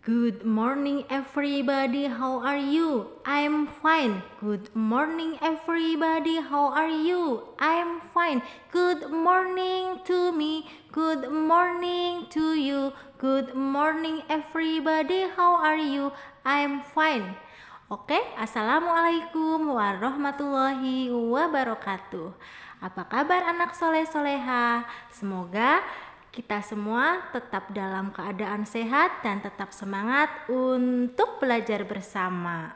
Good morning everybody, how are you? I'm fine. Good morning everybody, how are you? I'm fine. Good morning to me. Good morning to you. Good morning everybody, how are you? I'm fine. Oke, assalamualaikum warahmatullahi wabarakatuh. Apa kabar anak soleh soleha? Semoga kita semua tetap dalam keadaan sehat dan tetap semangat untuk belajar bersama.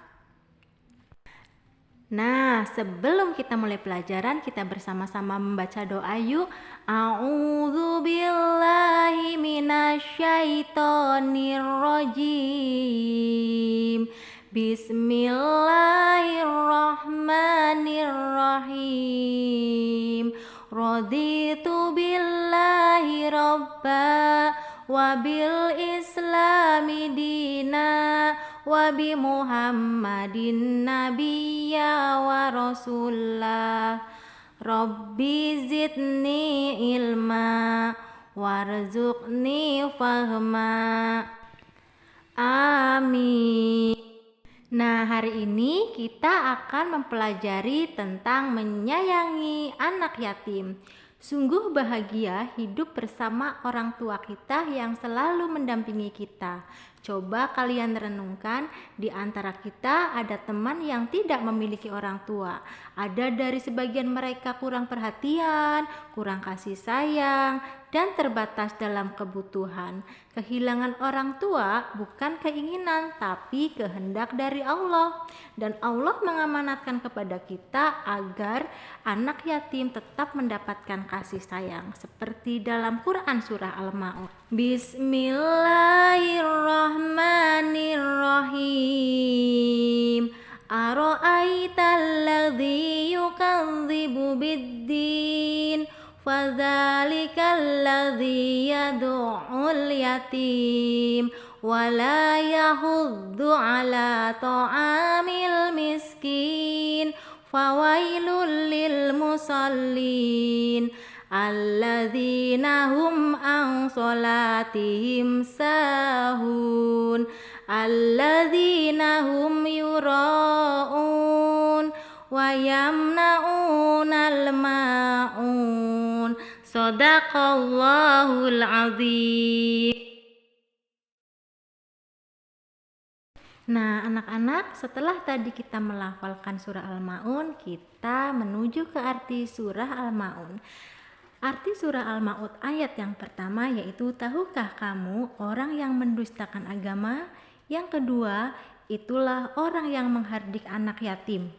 Nah, sebelum kita mulai pelajaran, kita bersama-sama membaca doa yuk. A'udzubillahi minasyaitonirrajim. Bismillahirrahmanirrahim. Raditu billahi robba wa bil islami dina wa bi muhammadin nabiyya wa rasulah. Rabbi zidni ilma warzuqni fahma. Amin. Nah, hari ini kita akan mempelajari tentang menyayangi anak yatim. Sungguh bahagia hidup bersama orang tua kita yang selalu mendampingi kita. Coba kalian renungkan, di antara kita ada teman yang tidak memiliki orang tua. Ada dari sebagian mereka kurang perhatian, kurang kasih sayang, dan terbatas dalam kebutuhan. Kehilangan orang tua bukan keinginan, tapi kehendak dari Allah. Dan Allah mengamanatkan kepada kita agar anak yatim tetap mendapatkan kasih sayang. Seperti dalam Quran surah Al-Ma'un. Bismillahirrahmanirrahim. Ara'aital ladzi yukadzibu biddin. Fadzalikal ladzi yad'ul yatim wa la yahuddu ala ta'amil miskin. Fawailul lil musallin alladzina hum an sholatihim sahun alladzina hum yura'un wa yamna'unal ma'un. Shadaqallahul azim. Nah, anak-anak, setelah tadi kita melafalkan surah Al-Ma'un, kita menuju ke arti surah Al-Ma'un. Arti surah Al-Ma'un ayat yang pertama yaitu, tahukah kamu orang yang mendustakan agama? Yang kedua, itulah orang yang menghardik anak yatim.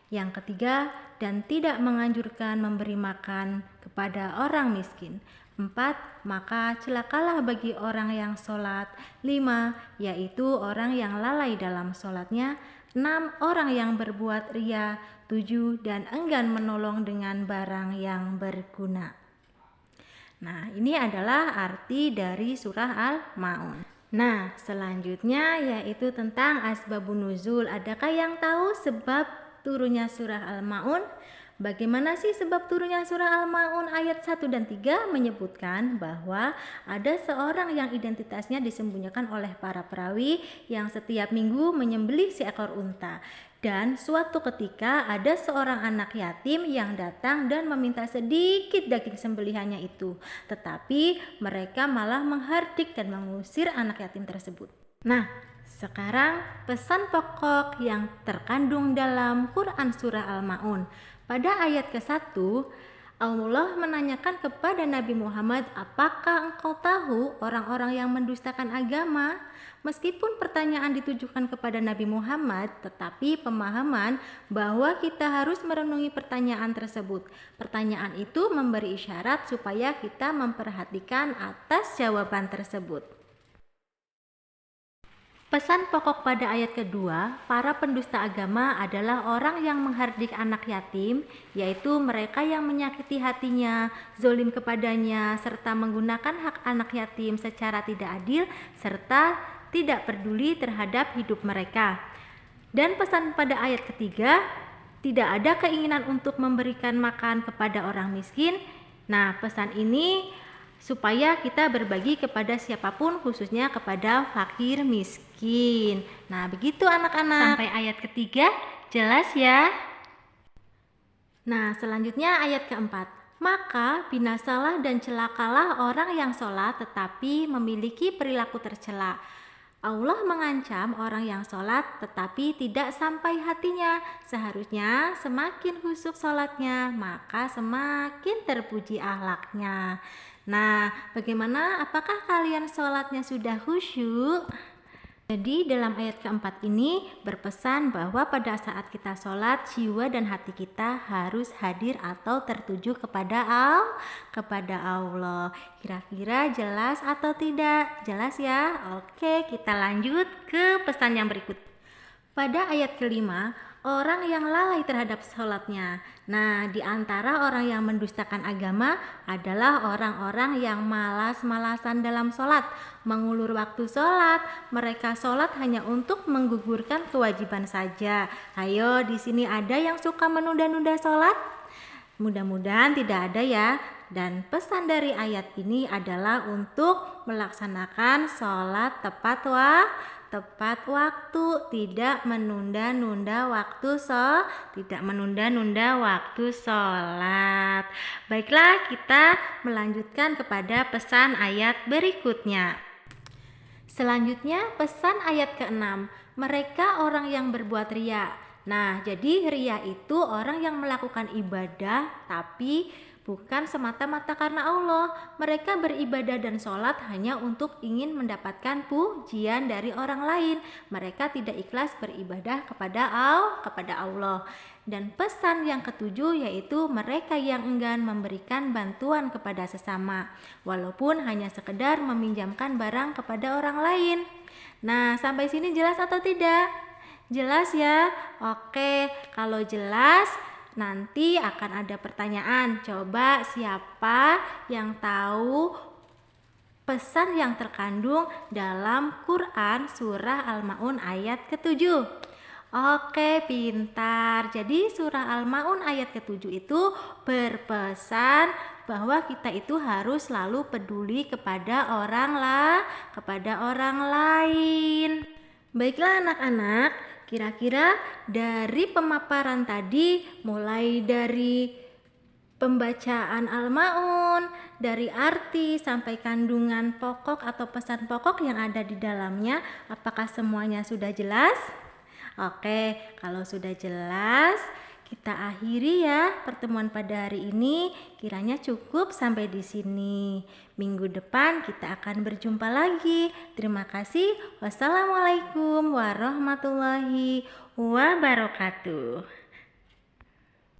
Yang ketiga, dan tidak menganjurkan memberi makan kepada orang miskin. 4. Maka celakalah bagi orang yang sholat. 5. Yaitu orang yang lalai dalam sholatnya. 6. Orang yang berbuat ria. 7. Dan enggan menolong dengan barang yang berguna. Nah, ini adalah arti dari surah Al-Ma'un. Nah, selanjutnya yaitu tentang asbabun nuzul. Adakah yang tahu sebab turunnya surah Al-Ma'un? Bagaimana sih sebab turunnya surah Al-Ma'un? Ayat 1 dan 3 menyebutkan bahwa ada seorang yang identitasnya disembunyikan oleh para perawi yang setiap minggu menyembelih seekor unta. Dan suatu ketika ada seorang anak yatim yang datang dan meminta sedikit daging sembelihannya itu. Tetapi mereka malah menghardik dan mengusir anak yatim tersebut. Nah, sekarang pesan pokok yang terkandung dalam Quran surah Al-Ma'un. Pada ayat ke-1, Allah menanyakan kepada Nabi Muhammad, apakah engkau tahu orang-orang yang mendustakan agama? Meskipun pertanyaan ditujukan kepada Nabi Muhammad, tetapi pemahaman bahwa kita harus merenungi pertanyaan tersebut. Pertanyaan itu memberi isyarat supaya kita memperhatikan atas jawaban tersebut. Pesan pokok pada ayat kedua, para pendusta agama adalah orang yang menghardik anak yatim, yaitu mereka yang menyakiti hatinya, zolim kepadanya, serta menggunakan hak anak yatim secara tidak adil, serta tidak peduli terhadap hidup mereka. Dan pesan pada ayat ketiga, tidak ada keinginan untuk memberikan makan kepada orang miskin. Nah, pesan ini supaya kita berbagi kepada siapapun, khususnya kepada fakir miskin. Nah, begitu anak-anak. Sampai ayat ketiga, jelas ya? Nah, selanjutnya ayat keempat. Maka binasalah dan celakalah orang yang sholat tetapi memiliki perilaku tercela. Allah mengancam orang yang sholat tetapi tidak sampai hatinya. Seharusnya semakin khusyuk sholatnya, maka semakin terpuji akhlaknya. Nah, bagaimana? Apakah kalian sholatnya sudah khusyuk? Jadi dalam ayat keempat ini berpesan bahwa pada saat kita sholat, jiwa dan hati kita harus hadir atau tertuju kepada Allah. Kira-kira jelas atau tidak? Jelas ya? Oke, kita lanjut ke pesan yang berikut. Pada ayat kelima, orang yang lalai terhadap sholatnya. Nah, di antara orang yang mendustakan agama adalah orang-orang yang malas-malasan dalam sholat, mengulur waktu sholat. Mereka sholat hanya untuk menggugurkan kewajiban saja. Ayo, di sini ada yang suka menunda-nunda sholat? Mudah-mudahan tidak ada ya. Dan pesan dari ayat ini adalah untuk melaksanakan sholat tepat waktu, tidak menunda-nunda waktu sholat. Baiklah, kita melanjutkan kepada pesan ayat berikutnya. Selanjutnya pesan ayat ke-6, mereka orang yang berbuat riya. Nah, jadi riya itu orang yang melakukan ibadah tapi bukan semata-mata karena Allah. Mereka beribadah dan sholat hanya untuk ingin mendapatkan pujian dari orang lain. Mereka tidak ikhlas beribadah kepada Allah. Dan pesan yang ketujuh yaitu mereka yang enggan memberikan bantuan kepada sesama, walaupun hanya sekedar meminjamkan barang kepada orang lain. Nah, sampai sini jelas atau tidak? Jelas ya? Oke, kalau jelas nanti akan ada pertanyaan. Coba siapa yang tahu pesan yang terkandung dalam Quran surah Al-Ma'un ayat ke-7? Oke, pintar. Jadi surah Al-Ma'un ayat ke-7 itu berpesan bahwa kita itu harus selalu peduli kepada orang lain. Baiklah anak-anak, kira-kira dari pemaparan tadi, mulai dari pembacaan Al-Ma'un, dari arti sampai kandungan pokok atau pesan pokok yang ada di dalamnya, apakah semuanya sudah jelas? Oke, kalau sudah jelas, kita akhiri ya pertemuan pada hari ini. Kiranya cukup sampai di sini. Minggu depan kita akan berjumpa lagi. Terima kasih. Wassalamualaikum warahmatullahi wabarakatuh.